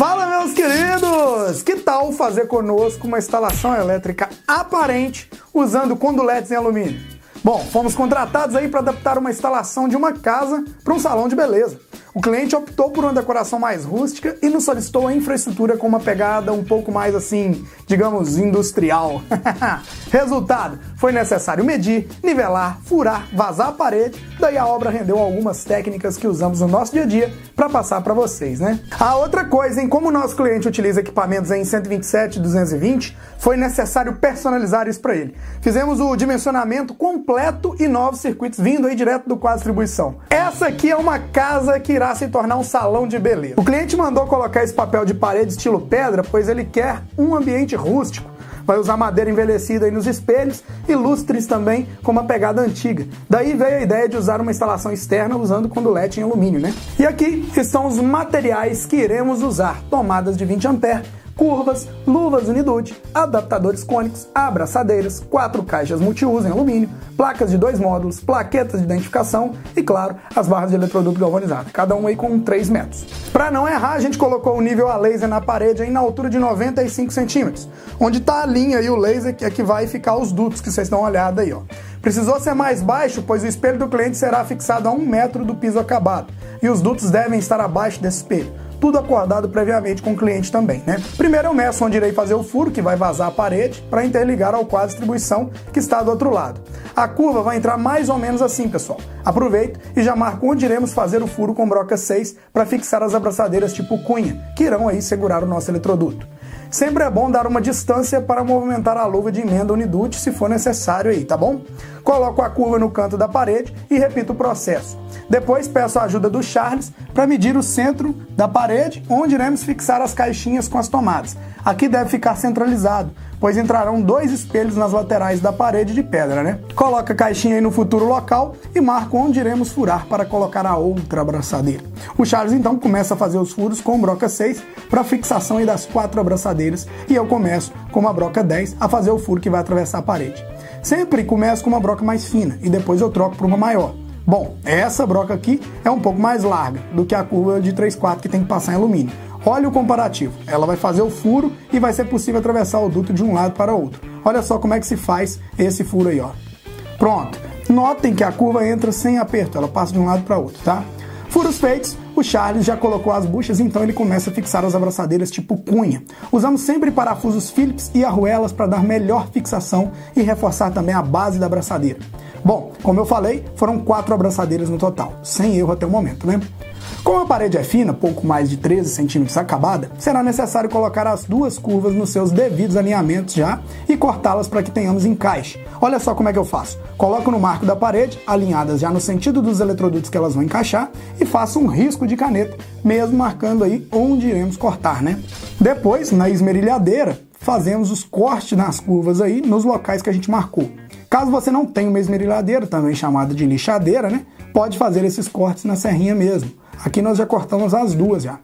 Fala, meus queridos! Que tal fazer conosco uma instalação elétrica aparente usando conduletes em alumínio? Bom, fomos contratados aí para adaptar uma instalação de uma casa para um salão de beleza. O cliente optou por uma decoração mais rústica e nos solicitou a infraestrutura com uma pegada um pouco mais assim, digamos, industrial. Resultado, foi necessário medir, nivelar, furar, vazar a parede, daí a obra rendeu algumas técnicas que usamos no nosso dia a dia para passar para vocês, né? A outra coisa, como o nosso cliente utiliza equipamentos em 127 e 220, foi necessário personalizar isso para ele. Fizemos o dimensionamento completo e novos circuitos vindo aí direto do quadro de distribuição. Essa aqui é uma casa que irá se tornar um salão de beleza. O cliente mandou colocar esse papel de parede estilo pedra, pois ele quer um ambiente rústico. Vai usar madeira envelhecida aí nos espelhos e lustres também com uma pegada antiga. Daí veio a ideia de usar uma instalação externa usando condulete em alumínio, né? E aqui estão os materiais que iremos usar: tomadas de 20 A, curvas, luvas Uniduty, adaptadores cônicos, abraçadeiras, 4 caixas multiuso em alumínio, placas de 2 módulos, plaquetas de identificação e, claro, as barras de eletroduto galvanizado, cada uma aí com 3 metros. Para não errar, a gente colocou o nível a laser na parede aí na altura de 95 centímetros, onde está a linha e o laser que é que vai ficar os dutos que vocês dão uma olhada aí, ó. Precisou ser mais baixo, pois o espelho do cliente será fixado a 1 metro do piso acabado e os dutos devem estar abaixo desse espelho. Tudo acordado previamente com o cliente também, né? Primeiro eu meço onde irei fazer o furo, que vai vazar a parede, para interligar ao quadro de distribuição que está do outro lado. A curva vai entrar mais ou menos assim, pessoal. Aproveito e já marco onde iremos fazer o furo com broca 6 para fixar as abraçadeiras tipo cunha, que irão aí segurar o nosso eletroduto. Sempre é bom dar uma distância para movimentar a luva de emenda Uniduty se for necessário aí, tá bom? Coloco a curva no canto da parede e repito o processo. Depois peço a ajuda do Charles para medir o centro da parede, onde iremos fixar as caixinhas com as tomadas. Aqui deve ficar centralizado, pois entrarão 2 espelhos nas laterais da parede de pedra, né? Coloca a caixinha aí no futuro local e marco onde iremos furar para colocar a outra abraçadeira. O Charles então começa a fazer os furos com broca 6 para fixação aí das 4 abraçadeiras e eu começo com uma broca 10 a fazer o furo que vai atravessar a parede. Sempre começo com uma broca mais fina e depois eu troco por uma maior. Bom, essa broca aqui é um pouco mais larga do que a curva de 3/4 que tem que passar em alumínio. Olha o comparativo, ela vai fazer o furo e vai ser possível atravessar o duto de um lado para o outro. Olha só como é que se faz esse furo aí, ó. Pronto, notem que a curva entra sem aperto, ela passa de um lado para o outro, tá? Furos feitos, o Charles já colocou as buchas, então ele começa a fixar as abraçadeiras tipo cunha. Usamos sempre parafusos Phillips e arruelas para dar melhor fixação e reforçar também a base da abraçadeira. Bom, como eu falei, foram 4 abraçadeiras no total, sem erro até o momento, né? Como a parede é fina, pouco mais de 13 centímetros acabada, será necessário colocar as 2 curvas nos seus devidos alinhamentos já e cortá-las para que tenhamos encaixe. Olha só como é que eu faço. Coloco no marco da parede, alinhadas já no sentido dos eletrodutos que elas vão encaixar, e faço um risco de caneta, mesmo marcando aí onde iremos cortar, né? Depois, na esmerilhadeira, fazemos os cortes nas curvas aí nos locais que a gente marcou. Caso você não tenha uma esmerilhadeira, também chamada de lixadeira, né? Pode fazer esses cortes na serrinha mesmo. Aqui nós já cortamos as 2 já.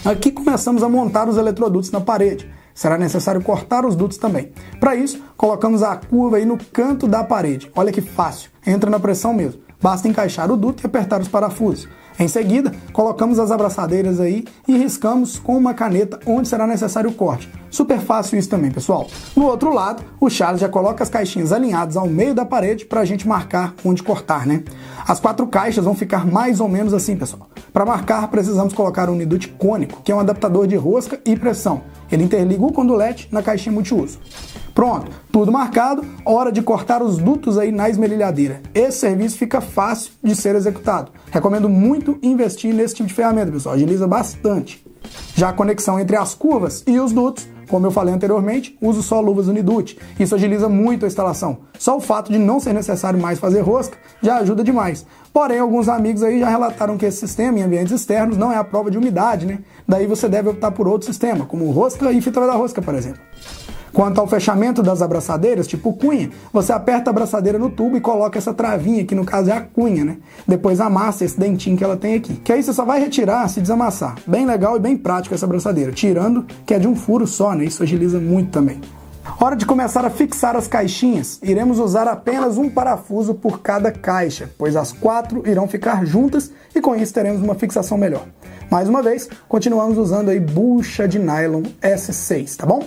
Aqui começamos a montar os eletrodutos na parede. Será necessário cortar os dutos também. Para isso, colocamos a curva aí no canto da parede. Olha que fácil, entra na pressão mesmo. Basta encaixar o duto e apertar os parafusos. Em seguida, colocamos as abraçadeiras aí e riscamos com uma caneta onde será necessário o corte. Super fácil isso também, pessoal. No outro lado, o Charles já coloca as caixinhas alinhadas ao meio da parede para a gente marcar onde cortar, né? As 4 caixas vão ficar mais ou menos assim, pessoal. Para marcar, precisamos colocar um Uniduty cônico, que é um adaptador de rosca e pressão. Ele interliga o condulete na caixinha multiuso. Pronto, tudo marcado, hora de cortar os dutos aí na esmerilhadeira. Esse serviço fica fácil de ser executado. Recomendo muito investir nesse tipo de ferramenta, pessoal, agiliza bastante. Já a conexão entre as curvas e os dutos, como eu falei anteriormente, uso só luvas Uniduty. Isso agiliza muito a instalação. Só o fato de não ser necessário mais fazer rosca já ajuda demais. Porém, alguns amigos aí já relataram que esse sistema em ambientes externos não é a prova de umidade, né? Daí você deve optar por outro sistema, como rosca e fita da rosca, por exemplo. Quanto ao fechamento das abraçadeiras, tipo cunha, você aperta a abraçadeira no tubo e coloca essa travinha, que no caso é a cunha, né? Depois amassa esse dentinho que ela tem aqui. Que aí você só vai retirar se desamassar. Bem legal e bem prático essa abraçadeira. Tirando que é de um furo só, né? Isso agiliza muito também. Hora de começar a fixar as caixinhas. Iremos usar apenas um parafuso por cada caixa, pois as 4 irão ficar juntas e com isso teremos uma fixação melhor. Mais uma vez, continuamos usando aí bucha de nylon S6, tá bom?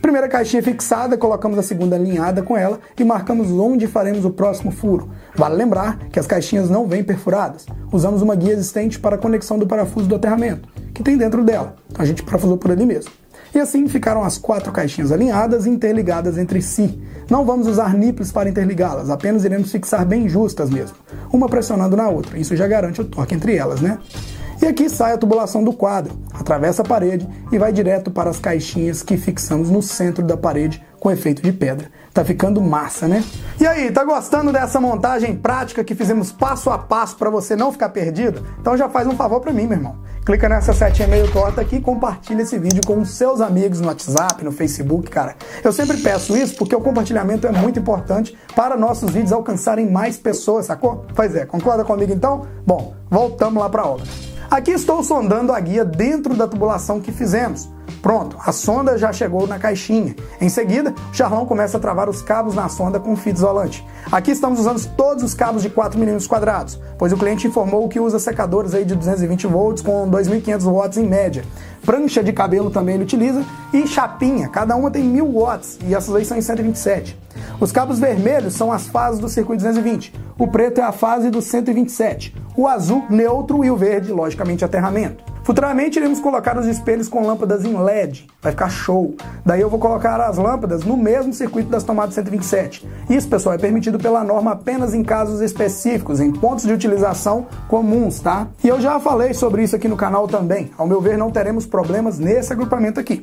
Primeira caixinha fixada, colocamos a segunda alinhada com ela e marcamos onde faremos o próximo furo. Vale lembrar que as caixinhas não vêm perfuradas. Usamos uma guia existente para a conexão do parafuso do aterramento, que tem dentro dela. A gente parafusou por ali mesmo. E assim ficaram as 4 caixinhas alinhadas e interligadas entre si. Não vamos usar nipples para interligá-las, apenas iremos fixar bem justas mesmo, uma pressionando na outra. Isso já garante o torque entre elas, né? E aqui sai a tubulação do quadro, atravessa a parede e vai direto para as caixinhas que fixamos no centro da parede com efeito de pedra. Tá ficando massa, né? E aí, tá gostando dessa montagem prática que fizemos passo a passo para você não ficar perdido? Então já faz um favor para mim, meu irmão. Clica nessa setinha meio torta aqui e compartilha esse vídeo com os seus amigos no WhatsApp, no Facebook, cara. Eu sempre peço isso porque o compartilhamento é muito importante para nossos vídeos alcançarem mais pessoas, sacou? Pois é, concorda comigo então? Bom, voltamos lá para a obra. Aqui estou sondando a guia dentro da tubulação que fizemos. Pronto, a sonda já chegou na caixinha. Em seguida, o Charlão começa a travar os cabos na sonda com fita isolante. Aqui estamos usando todos os cabos de 4 mm quadrados, pois o cliente informou que usa secadores aí de 220 volts com 2.500 watts em média. Prancha de cabelo também ele utiliza e chapinha, cada uma tem 1.000 watts e essas aí são em 127. Os cabos vermelhos são as fases do circuito 220, o preto é a fase do 127, o azul neutro e o verde, logicamente, aterramento. Futuramente iremos colocar os espelhos com lâmpadas em LED, vai ficar show. Daí eu vou colocar as lâmpadas no mesmo circuito das tomadas 127. Isso, pessoal, é permitido pela norma apenas em casos específicos, em pontos de utilização comuns, tá? E eu já falei sobre isso aqui no canal também. Ao meu ver, não teremos problemas nesse agrupamento aqui.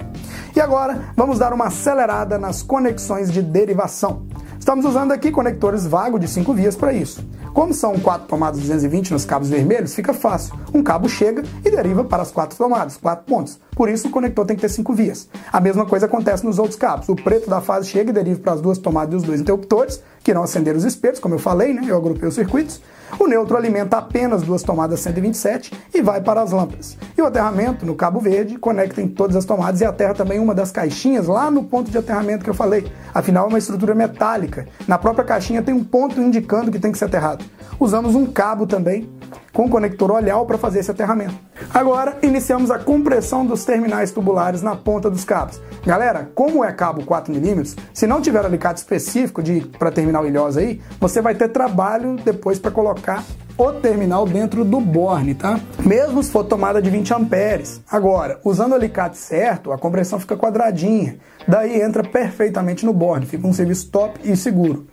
E agora, vamos dar uma acelerada nas conexões de derivação. Estamos usando aqui conectores vago de 5 vias para isso. Como são 4 tomadas 220 nos cabos vermelhos, fica fácil. Um cabo chega e deriva para as 4 tomadas, 4 pontos. Por isso o conector tem que ter 5 vias. A mesma coisa acontece nos outros cabos. O preto da fase chega e deriva para as 2 tomadas e os 2 interruptores, que irão acender os espelhos, como eu falei, né? Eu agrupei os circuitos. O neutro alimenta apenas 2 tomadas 127 e vai para as lâmpadas. E o aterramento, no cabo verde, conecta em todas as tomadas e aterra também uma das caixinhas lá no ponto de aterramento que eu falei. Afinal, é uma estrutura metálica. Na própria caixinha tem um ponto indicando que tem que ser aterrado. Usamos um cabo também com conector olhal para fazer esse aterramento. Agora, iniciamos a compressão dos terminais tubulares na ponta dos cabos. Galera, como é cabo 4 mm, se não tiver alicate específico para terminal ilhosa aí, você vai ter trabalho depois para colocar o terminal dentro do borne, tá? Mesmo se for tomada de 20 amperes. Agora, usando o alicate certo, a compressão fica quadradinha. Daí entra perfeitamente no borne, fica um serviço top e seguro.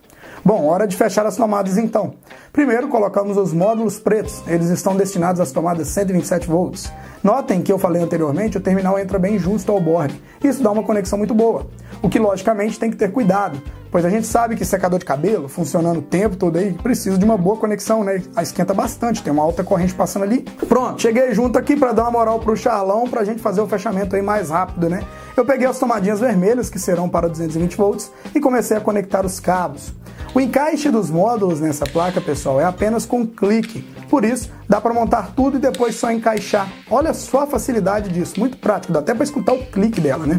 Bom, hora de fechar as tomadas então. Primeiro colocamos os módulos pretos, eles estão destinados às tomadas 127 volts. Notem que eu falei anteriormente, o terminal entra bem justo ao borne. Isso dá uma conexão muito boa, o que logicamente tem que ter cuidado, pois a gente sabe que secador de cabelo, funcionando o tempo todo aí, precisa de uma boa conexão, né? Esquenta bastante, tem uma alta corrente passando ali. Pronto, cheguei junto aqui para dar uma moral pro Charlão, pra gente fazer o fechamento aí mais rápido, né? Eu peguei as tomadinhas vermelhas, que serão para 220 volts, e comecei a conectar os cabos. O encaixe dos módulos nessa placa, pessoal, é apenas com clique. Por isso, dá para montar tudo e depois só encaixar. Olha só a facilidade disso, muito prático, dá até para escutar o clique dela, né?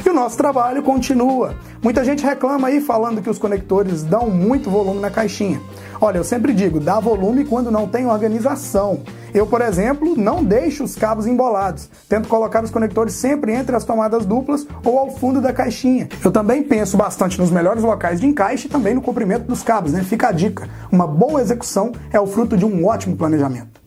E o nosso trabalho continua. Muita gente reclama aí falando que os conectores dão muito volume na caixinha. Olha, eu sempre digo, dá volume quando não tem organização. Eu, por exemplo, não deixo os cabos embolados. Tento colocar os conectores sempre entre as tomadas duplas ou ao fundo da caixinha. Eu também penso bastante nos melhores locais de encaixe e também no comprimento dos cabos, né? Fica a dica. Uma boa execução é o fruto de um ótimo planejamento.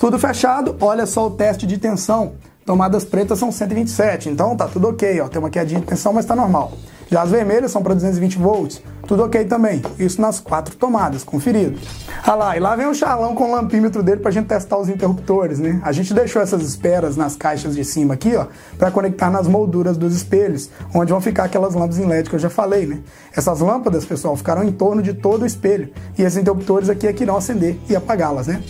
Tudo fechado, olha só o teste de tensão. Tomadas pretas são 127, então tá tudo ok, ó. Tem uma quedinha de tensão, mas tá normal. Já as vermelhas são para 220 volts, tudo ok também. Isso nas 4 tomadas, conferido. Ah lá, e lá vem o Charlão com o lampímetro dele pra gente testar os interruptores, né? A gente deixou essas esperas nas caixas de cima aqui, ó, para conectar nas molduras dos espelhos, onde vão ficar aquelas lâmpadas em LED que eu já falei, né? Essas lâmpadas, pessoal, ficarão em torno de todo o espelho, e esses interruptores aqui é que irão acender e apagá-las, né?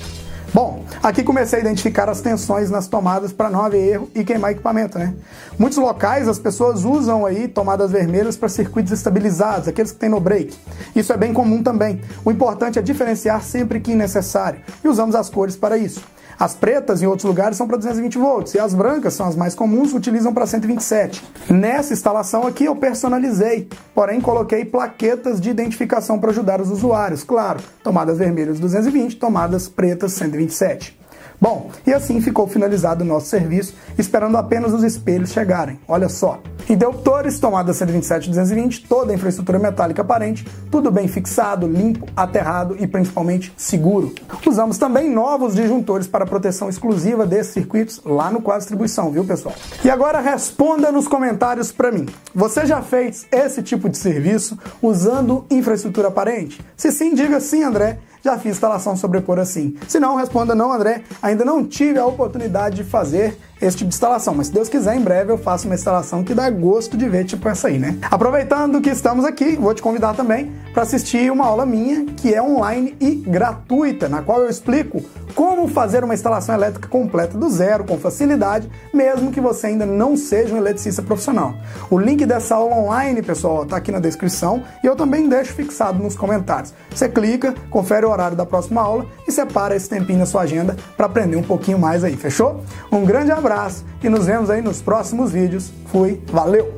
Bom, aqui comecei a identificar as tensões nas tomadas para não haver erro e queimar equipamento, né? Muitos locais as pessoas usam aí tomadas vermelhas para circuitos estabilizados, aqueles que tem no break. Isso é bem comum também. O importante é diferenciar sempre que necessário e usamos as cores para isso. As pretas, em outros lugares, são para 220 volts e as brancas, são as mais comuns, utilizam para 127. Nessa instalação aqui eu personalizei, porém coloquei plaquetas de identificação para ajudar os usuários. Claro, tomadas vermelhas 220, tomadas pretas 127. Bom, e assim ficou finalizado o nosso serviço, esperando apenas os espelhos chegarem. Olha só. Interruptores, tomada 127 e 220, toda a infraestrutura metálica aparente, tudo bem fixado, limpo, aterrado e principalmente seguro. Usamos também novos disjuntores para proteção exclusiva desses circuitos lá no quadro de distribuição, viu, pessoal? E agora responda nos comentários para mim. Você já fez esse tipo de serviço usando infraestrutura aparente? Se sim, diga sim, André. Já fiz instalação sobrepor assim. Se não, responda não, André. Ainda não tive a oportunidade de fazer esse tipo de instalação, mas se Deus quiser, em breve eu faço uma instalação que dá gosto de ver, tipo essa aí, né? Aproveitando que estamos aqui, vou te convidar também para assistir uma aula minha que é online e gratuita, na qual eu explico como fazer uma instalação elétrica completa do zero, com facilidade, mesmo que você ainda não seja um eletricista profissional. O link dessa aula online, pessoal, tá aqui na descrição e eu também deixo fixado nos comentários. Você clica, confere o horário da próxima aula e separa esse tempinho na sua agenda para aprender um pouquinho mais aí, fechou? Um grande abraço e nos vemos aí nos próximos vídeos. Fui, valeu!